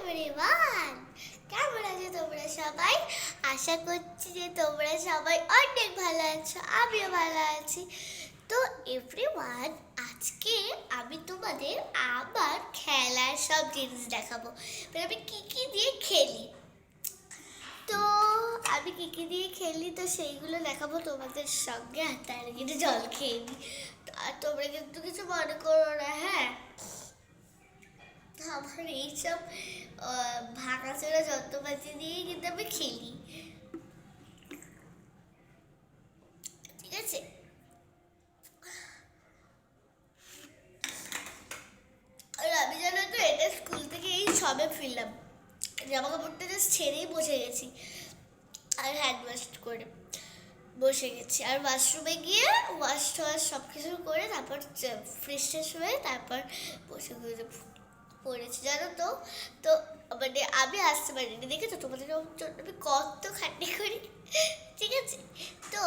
Everyone, কেমন আছো তোমরা সবাই? আশা করছি যে তোমরা সবাই অনেক ভালো আছো, আমিও ভালো আছি। তো এভরিওয়ান, আজকে আমি তোমাদের আমার খেলার সব জিনিস দেখাবো। আমি কি কি দিয়ে খেলি, তো আমি কি কি দিয়ে খেলি তো সেইগুলো দেখাবো তোমাদের সঙ্গে। আর তার আগে জল খেয়ে নিই। আর তোমরা কিন্তু কিছু মনে করো না, হ্যাঁ? আমার এইসব ভাঙাচোরা যন্ত্রপাতি দিয়েই কিন্তু আমি খেলি, ঠিক আছে? আর আমি জানো তো, এটা স্কুল থেকে এই সবে ফিরলাম, জামা কাপড়টা জাস্ট ছেড়েই বসে গেছি আর হ্যান্ড ওয়াশ করে বসে গেছি। আর ওয়াশরুমে গিয়ে ওয়াশ টোয়াশ সব কিছু করে তারপর ফ্রেশ ট্রেশ হয়ে তারপর বসে পড়েছি, জানো তো। তো মানে আমি আসতে পারিনি, দেখেছো? তোমাদের জন্য আমি কত খাটনি করি, ঠিক আছে? তো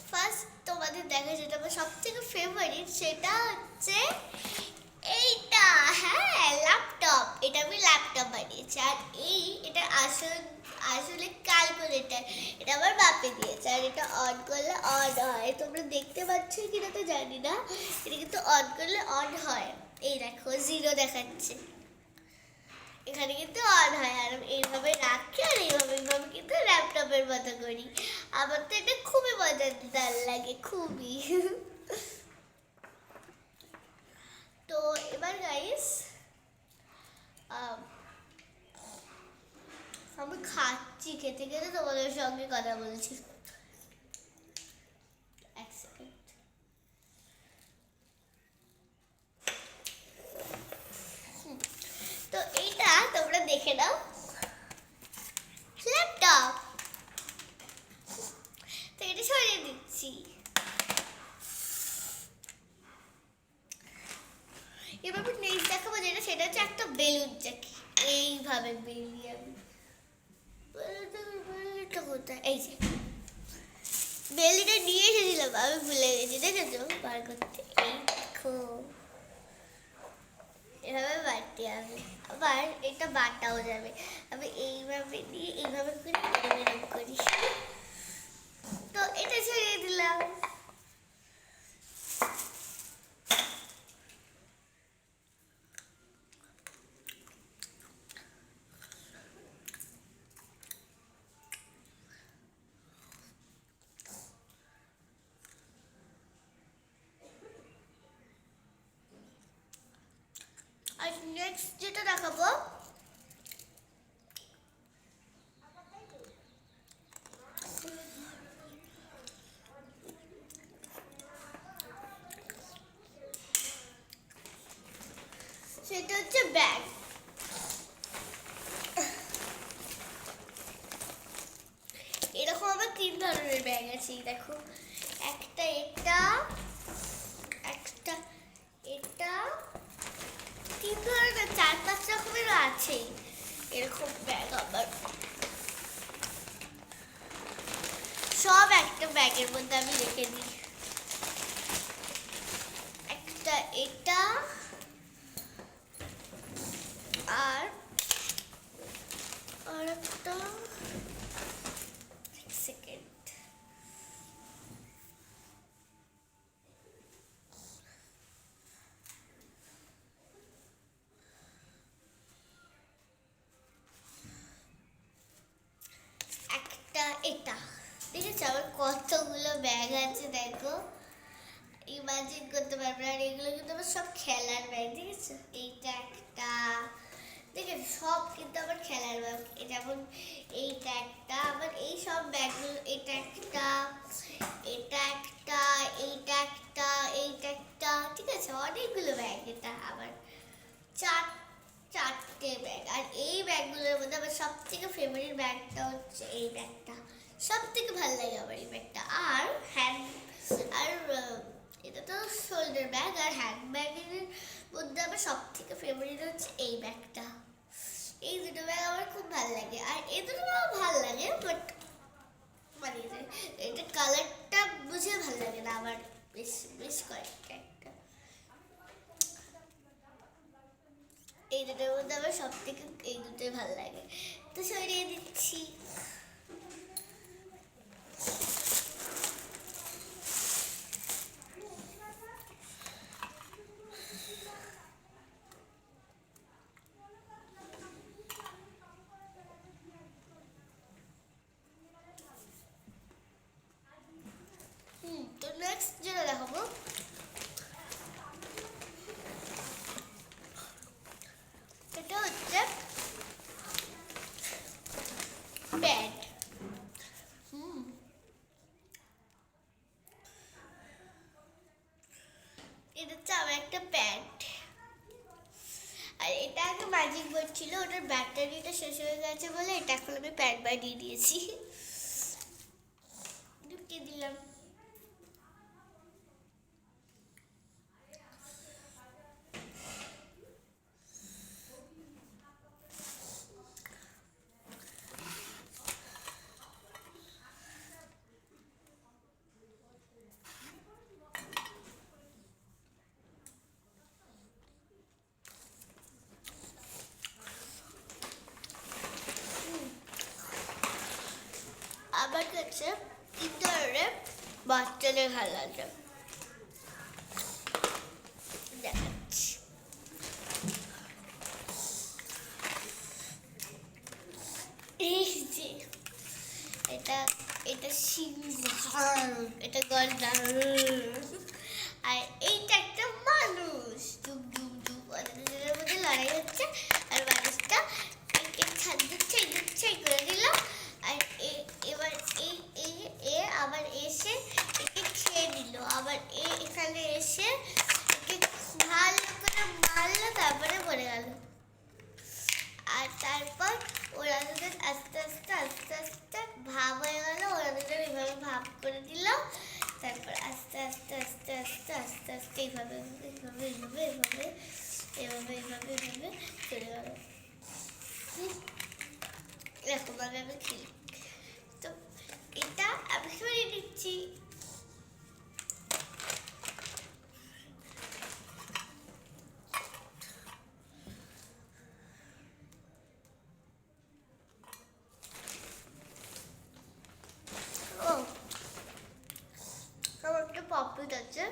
ফার্স্ট তোমাদের দেখা যেটা আমার সব থেকে ফেভারিট, সেটা হচ্ছে এইটা। হ্যাঁ, ল্যাপটপ। এটা আমি ল্যাপটপ বানিয়েছি। আর এটা আসলে ক্যালকুলেটর। এটা আমার বাপে দিয়েছে। আর এটা অন করলে অন হয়, তোমরা দেখতে পাচ্ছ কিনা তো জানি না। এটা কিন্তু অন করলে অন হয়। এই দেখো, 0 দেখাচ্ছে। এখানে কিন্তু অন হয়। আর এইভাবে রাখি আর এইভাবে কিন্তু ল্যাপটপের মতো করি। আমার তো এটা খুবই মজাদার লাগে, খুবই। তো এবার গাইস, আমি খাচ্ছি, খেতে খেতে তোমাদের সঙ্গে কথা বলছি। এক সেকেন্ড। তো এইটা তোমরা দেখে নাও, ল্যাপটপ। তো এটা সরিয়ে দিচ্ছি। এবার নেক্সট দেখাবো যেটা, সেটা হচ্ছে একটা বেলুন চাকি। এইভাবে বেরিয়ে আমি বেলুনটা কোথায়, এই যে বেলুনটা নিয়ে এসেছিলাম, আমি ভুলে গেছি, দেখেছো বার করতে। এই দেখো, এভাবে বাড়তে হবে। আবার এটা বাটাও যাবে। আমি এইভাবে দিয়ে এইভাবে করি, এরকম করি। তো এটা ছেড়ে দিলাম। আর নেক্সট যেটা দেখাবো, সেটা হচ্ছে ব্যাগ। এরকম আবার 3 ধরনের ব্যাগ আছে, দেখো। একটা এটা, একটা এটা, 3 ধরনের, 4-5 রকমেরও আছে এরকম ব্যাগ। আবার সব একটা ব্যাগের মধ্যে আমি রেখে দিই। একটা এটা, আর একটা, সেকেন্ড, একটা এটা। দেখেছো আমার কতগুলো ব্যাগ আছে, দেখো। ইমাজিন করতে পারবে। আর এগুলো কিন্তু আমার সব খেলার ব্যাগ, ঠিক আছে? এইটা একটা, দেখেন সব কিন্তু আমার খেলার ব্যাগ। যেমন এইটা একটা, আবার এই সব ব্যাগগুলো, এটা একটা, এটা একটা, এইটা একটা, এইটা একটা, ঠিক আছে? অনেকগুলো ব্যাগ। এটা আবার চারটে ব্যাগ। আর এই ব্যাগগুলোর মধ্যে আমার সব থেকে ফেভারিট ব্যাগটা হচ্ছে এই ব্যাগটা। সব থেকে ভালো লাগে আমার এই ব্যাগটা। আর হ্যান্ড, আর এটা তো শোল্ডার ব্যাগ। আর হ্যান্ড ব্যাগের মধ্যে আমার সব থেকে ফেভারিট হচ্ছে এই ব্যাগটা। এই দুটো ব্যাগ আমার খুব ভালো লাগে। আর এই দুটো ব্যাগ ভালো লাগে, বাট মানে এটা কালারটা বুঝে ভালো লাগে না আমার। বেশ বেশ কয়েকটা একটা। এই দুটোর মধ্যে আমার সব থেকে এই দুটোই ভালো লাগে, তো সরিয়ে দিচ্ছি। তো নেক্সট যেটা দেখাবো, এটা হচ্ছে প্যান্ট। এটা হচ্ছে আমার একটা প্যান্ট, আর এটা আগে ম্যাজিক বোর্ড ছিল, ওটার ব্যাটারিটা শেষ হয়ে গেছে বলে এটা এখন আমি প্যান্ট বানিয়ে দিয়েছি, ঢুকিয়ে দিলাম। আমার কাছে তিন ধরনের বাচ্চাদের খেলা আছে, দেখাচ্ছি। এই যে এটা এটা সিংহ, এটা গন্ডা, আর এইটা একটা মানুষ, ডুব ডুব ডুব, ওদের মধ্যে লড়াই হচ্ছে, আর মানুষটা ছাদ দিচ্ছে এই দিচ্ছে এই করে দিলাম, আর এবার এই এই এ আবার এসে একে খেয়ে নিল, আবার এখানে এসে একে ভালো করে মারলো, তারপরে মরে গেল। আর তারপর ওরা দুজন আস্তে আস্তে আস্তে আস্তে ভাব হয়ে গেল, ওরা দুজন এইভাবে ভাব করে দিল, তারপর আস্তে আস্তে আস্তে আস্তে আস্তে আস্তে এইভাবে এইভাবে এইভাবে এইভাবে এইভাবে এইভাবে এইভাবে চলে গেল। এরকমভাবে আমি খেলি। তো এটা আমি সরিয়ে দিচ্ছি। আমার একটা পাপড়িট আছে,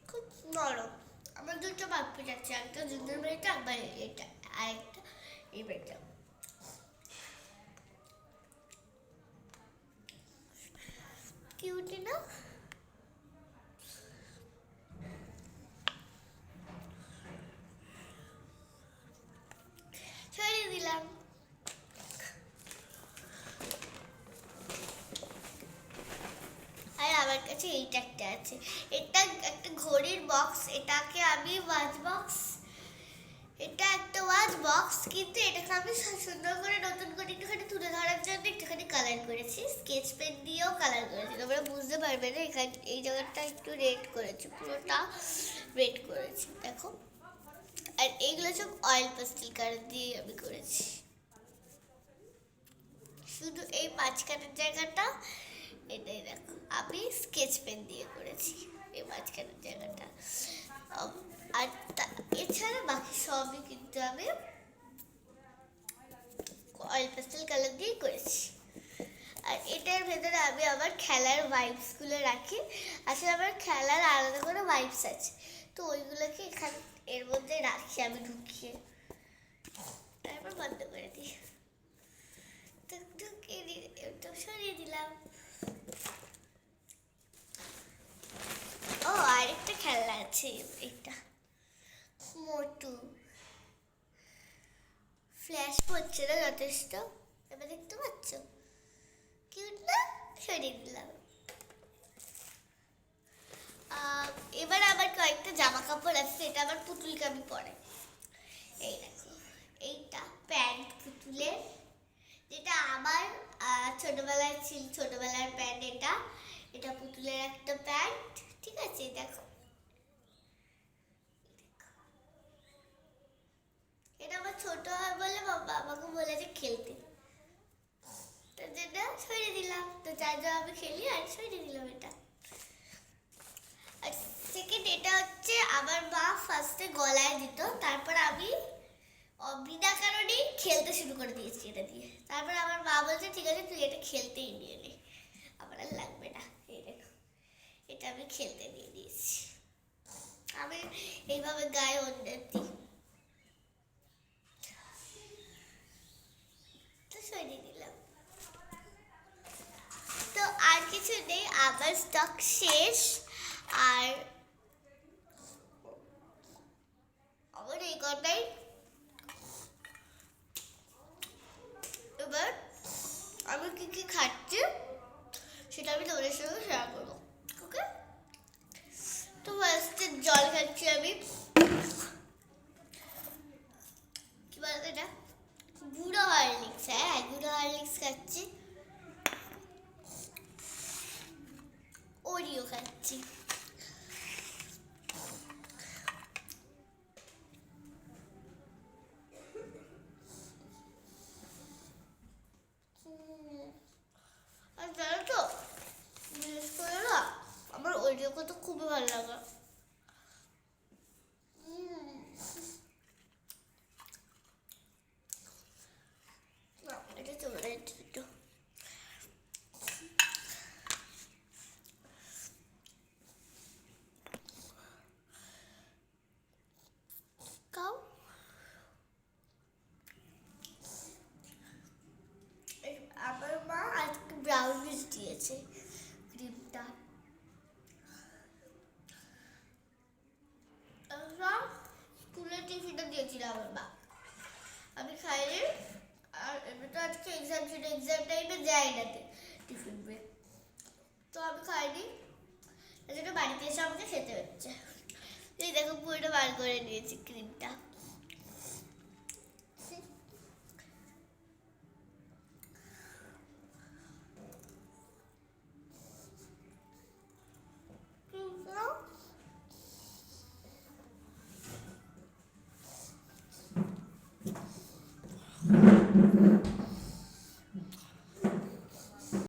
খুব নরম। আমার দুটো পাপড়িট আছে, একটা জুনের বাড়িটা, একবার এটা, আর একটা এই বাড়িটা। কিউটি না? সরিয়ে দিলাম। আর আমার কাছে এইটা একটা আছে, এটা একটা ঘড়ির বক্স, এটাকে আমি ওয়াচ বক্স, এটা একটা ওয়াচ বক্স, কিন্তু এটাকে আমি সুন্দর করে নতুন করে একটুখানি তুলে ধরার জন্য একটুখানি কালার করেছি, স্কেচ পেন দিয়েও কালার করেছি, তোমরা বুঝতে পারবে না, এখানে এই জায়গাটা একটু রেড করেছি, পুরোটা রেড করেছি দেখো। আর এইগুলো সব অয়েল পেস্টেল কালার দিয়ে আমি করেছি, শুধু এই মাঝখানের জায়গাটা এটাই দেখো আমি স্কেচ পেন দিয়ে করেছি, এই মাঝখানের জায়গাটা। আর এছাড়া বাকি সবই কিন্তু আমি অয়েল পেস্টেল কালার দিয়ে করেছি। আর এটার ভেতরে আমি আমার খেলার ভাইবসগুলো রাখি, আসলে আমার খেলার আলাদা করে ভাইবস আছে, তো ওইগুলোকে এখানে এর মধ্যে রাখি আমি ঢুকিয়ে, তারপর বন্ধ করে দিই। তো ঢুকিয়ে দিয়ে তো সরিয়ে দিলাম। ও আরেকটা খেলনা আছে, এটা মোটু, ফ্ল্যাশ পড়ছে না যথেষ্ট, এবার দেখতে পাচ্ছ কিউট না? সরিয়ে দিলাম। এবার আবার কয়েকটা জামা কাপড় আছে, এটা আবার পুতুলকে আমি পরে। এই দেখো এইটা প্যান্ট পুতুলের, যেটা আমার ছোটবেলায় ছিল, ছোটবেলার প্যান্ট এটা, এটা পুতুলের একটা প্যান্ট, ঠিক আছে? দেখো এটা আমার ছোট হয় বলে বাবা আমাকে বলেছে খেলতে, তো যেটা সরিয়ে দিলাম, তো যার জন্য আমি খেলি আর সরিয়ে দিলাম এটা। আর সেকেন্ড এটা হচ্ছে আমার মা ফার্স্টে গলায় দিত, তারপর আমি খেলতে শুরু করে দিয়েছি এটা দিয়ে। তারপর আমার মা বলছে ঠিক আছে তুই এটা খেলতেই নিয়ে নে, আমার আর লাগবে না। এই দেখো এটা আমি খেলতে নিয়ে দিয়েছি। আমি এইভাবে গায়ে অন্যের দিই, তো সরিয়ে দিলাম। তো আর কিছু নেই, আমার স্টক শেষ। আর আমার এই কথাই, এবার আমি কি কি খাচ্ছি সেটা আমি তোমাদের সঙ্গে শেয়ার করবো। ওকে, তো ফার্স্টে জল খাচ্ছি আমি, কি বলতো এটা, গুঁড়ো হরলিক্স। হ্যাঁ গুঁড়ো হরলিক্স খাচ্ছি। ওরিও খাচ্ছি। আর জানো তো, বিশেষ করে না আমার ওরিও তো খুবই ভালো লাগে। এটা চলে একটু খাও। আমার মা আজকে ব্রাউনিস দিয়েছে, ক্রিমটা। স্কুলের টিফিনটা দিয়েছিল আমার মা, আমি খাইনি। আর এমনি তো আজকে এক্সাম ছিল, এক্সাম টাইমে যাই না টিফিন ব্রেক, তো আমি খাইনি, এই জন্য বাড়িতে এসে আমাকে খেতে হচ্ছে। এই দেখো পুরোটা বার করে নিয়েছি ক্রিমটা।